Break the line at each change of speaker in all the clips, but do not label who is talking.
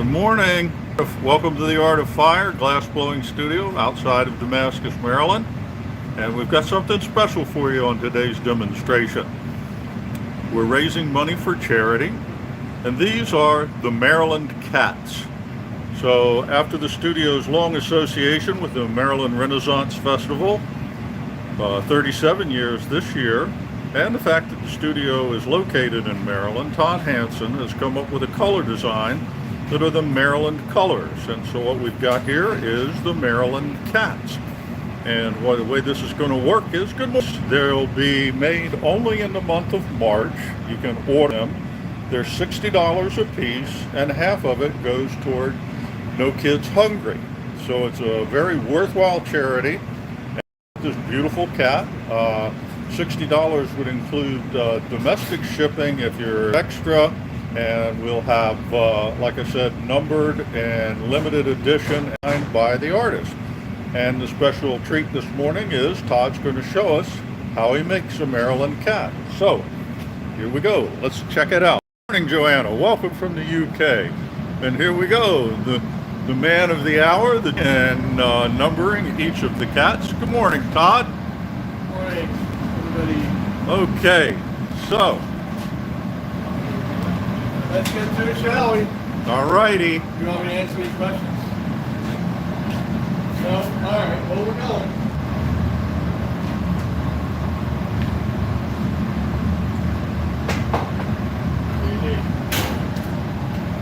Good morning. Welcome to the Art of Fire Glassblowing Studio outside of Damascus, Maryland. And we've got something special for you on today's demonstration. We're raising money for charity, and these are the Maryland Cats. So after the studio's long association with the Maryland Renaissance Festival, 37 years this year, and the fact that the studio is located in Maryland, Todd Hansen has come up with a color design that are the Maryland colors. And so what we've got here is the Maryland Cats. And the way this is going to work is they'll be made only in the month of March. You can order them. They're $60 a piece, and half of it goes toward No Kids Hungry. So it's a very worthwhile charity. This beautiful cat. $60 would include domestic shipping if you're extra, and we'll have, like I said, numbered and limited edition signed by the artist. And the special treat this morning is Todd's going to show us how he makes a Maryland cat. So here we go. Let's check it out. Good morning, Joanna. Welcome from the UK. And here we go. The man of the hour and numbering each of the cats. Good morning, Todd.
Good morning, everybody.
Okay, so
Let's get to it, shall we?
all righty.
You want me to answer these questions? No? Alright, well, we're going.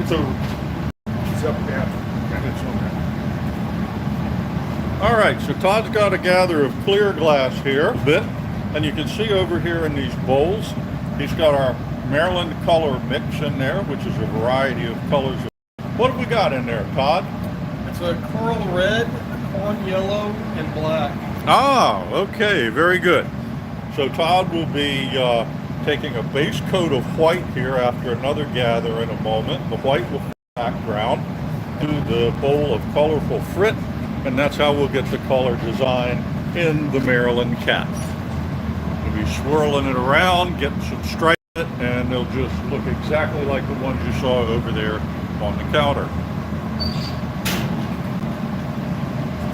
It's up there. And it's on there.
All right, so Todd's got a gather of clear glass here, a bit, and you can see over here in these bowls, he's got our Maryland color mix in there, which is a variety of colors. What have we got in there, Todd?
It's a coral red, corn yellow, and black.
Ah, okay, very good. So Todd will be taking a base coat of white here after another gather in a moment. The white will background to the bowl of colorful frit, and that's how we'll get the color design in the Maryland cat. We'll be swirling it around, getting some stripes in it, and they'll just look exactly like the ones you saw over there on the counter.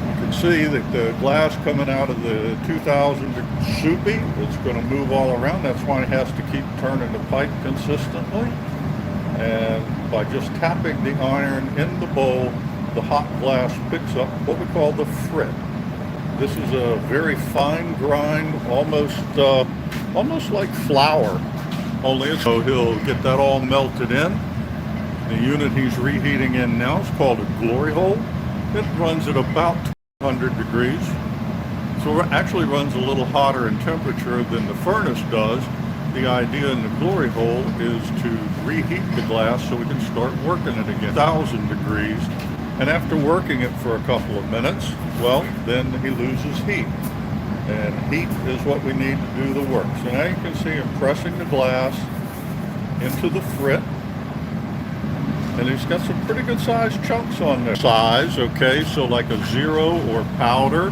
You can see that the glass coming out of the 2000 soupy, it's going to move all around. That's why it has to keep turning the pipe consistently. And by just tapping the iron in the bowl, the hot glass picks up what we call the frit. This is a very fine grind, almost like flour, so he'll get that all melted in. The unit he's reheating in now is called a glory hole. It runs at about 200 degrees. So it actually runs a little hotter in temperature than the furnace does. The idea in the glory hole is to reheat the glass so we can start working it again. 1,000 degrees. And after working it for a couple of minutes, well, then he loses heat. And heat is what we need to do the work. So now you can see him pressing the glass into the frit. And he's got some pretty good sized chunks on there. Size, okay, so like a 0 or powder.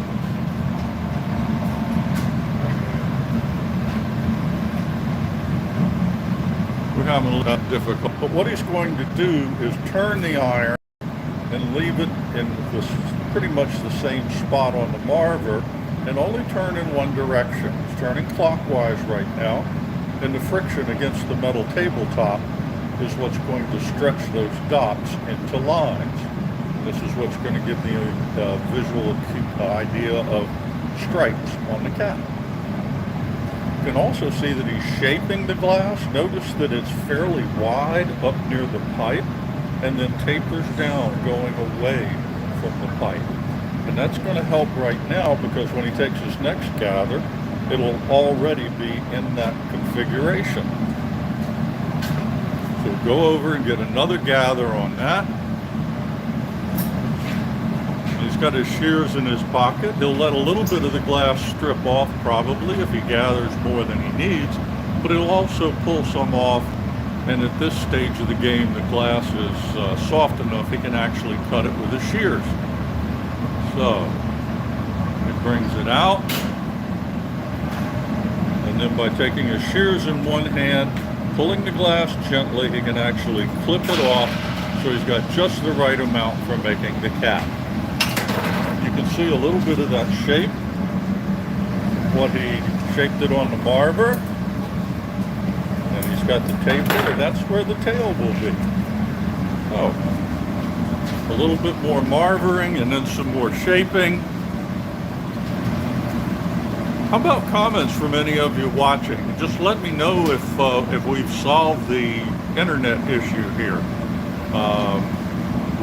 We're having a little difficult. But what he's going to do is turn the iron and leave it in pretty much the same spot on the marver, and only turn in one direction. It's turning clockwise right now, and the friction against the metal tabletop is what's going to stretch those dots into lines. This is what's going to give the visual idea of stripes on the cat. You can also see that he's shaping the glass. Notice that it's fairly wide up near the pipe, and then tapers down going away from the pipe. And that's going to help right now, because when he takes his next gather, it'll already be in that configuration. So go over and get another gather on that. He's got his shears in his pocket. He'll let a little bit of the glass strip off probably if he gathers more than he needs, but he'll also pull some off. And at this stage of the game, the glass is soft enough he can actually cut it with his shears. So he brings it out, and then by taking his shears in one hand, pulling the glass gently, he can actually clip it off so So he's got just the right amount for making the cap. You can see a little bit of that shape, what he shaped it on the marver. And he's got the taper, and that's where the tail will be. Oh, a little bit more marvering and then some more shaping. How about comments from any of you watching? Just let me know if we've solved the internet issue here.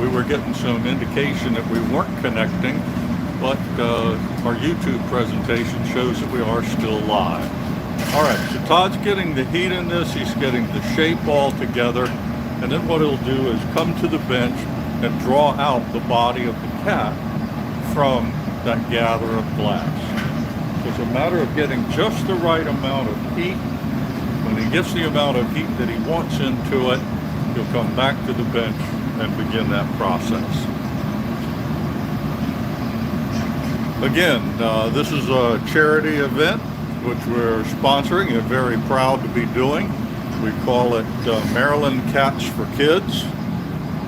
We were getting some indication that we weren't connecting, but our YouTube presentation shows that we are still live. All right, so Todd's getting the heat in this, he's getting the shape all together, and then what he'll do is come to the bench and draw out the body of the cat from that gather of glass. So it's a matter of getting just the right amount of heat. When he gets the amount of heat that he wants into it, he'll come back to the bench and begin that process. Again, this is a charity event which we're sponsoring and very proud to be doing. We call it Maryland Cats for Kids.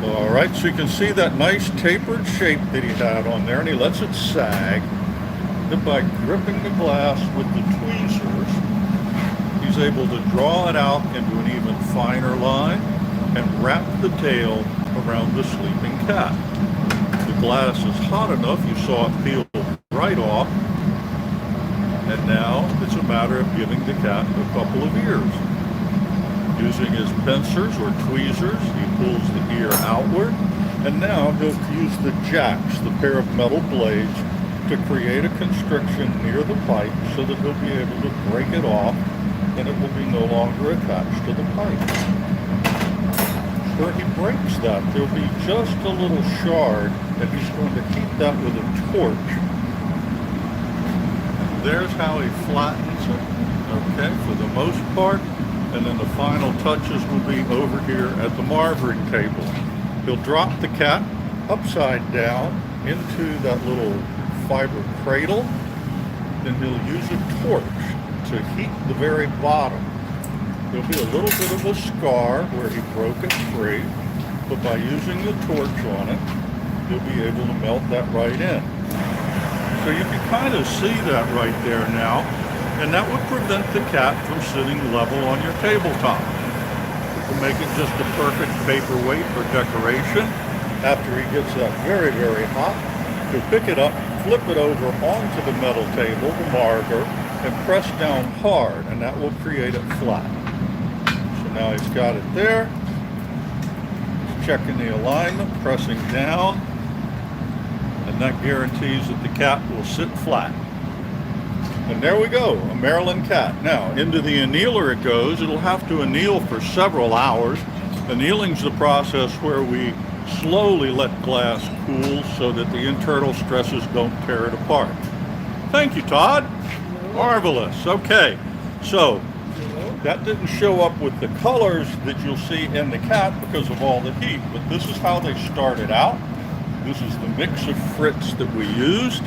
All right, so you can see that nice tapered shape that he had on there, and he lets it sag. Then by gripping the glass with the tweezers, he's able to draw it out into an even finer line and wrap the tail around the sleeping cat. The glass is hot enough, you saw it peel right off, and now it's a matter of giving the cat a couple of ears. Using his pincers or tweezers, he pulls the ear outward, and now he'll use the jacks, the pair of metal blades, to create a constriction near the pipe so that he'll be able to break it off and it will be no longer attached to the pipe. Where he breaks that, there'll be just a little shard, and he's going to heat that with a torch. There's how he flattens it, okay, for the most part. And then the final touches will be over here at the marvering table. He'll drop the cat upside down into that little fiber cradle. Then he'll use a torch to heat the very bottom. There'll be a little bit of a scar where he broke it free, but by using the torch on it, you'll be able to melt that right in. So you can kind of see that right there now, and that would prevent the cat from sitting level on your tabletop. It will make it just a perfect paperweight for decoration. After he gets that very, very hot, he'll pick it up, flip it over onto the metal table, the marver, and press down hard, and that will create it flat. So now he's got it there. He's checking the alignment, pressing down, and that guarantees that the cat will sit flat. And there we go, a Maryland cat. Now, into the annealer it goes. It'll have to anneal for several hours. Annealing's the process where we slowly let glass cool so that the internal stresses don't tear it apart. Thank you, Todd. Marvelous. Okay, so that didn't show up with the colors that you'll see in the cat because of all the heat, but this is how they started out. This is the mix of frits that we used.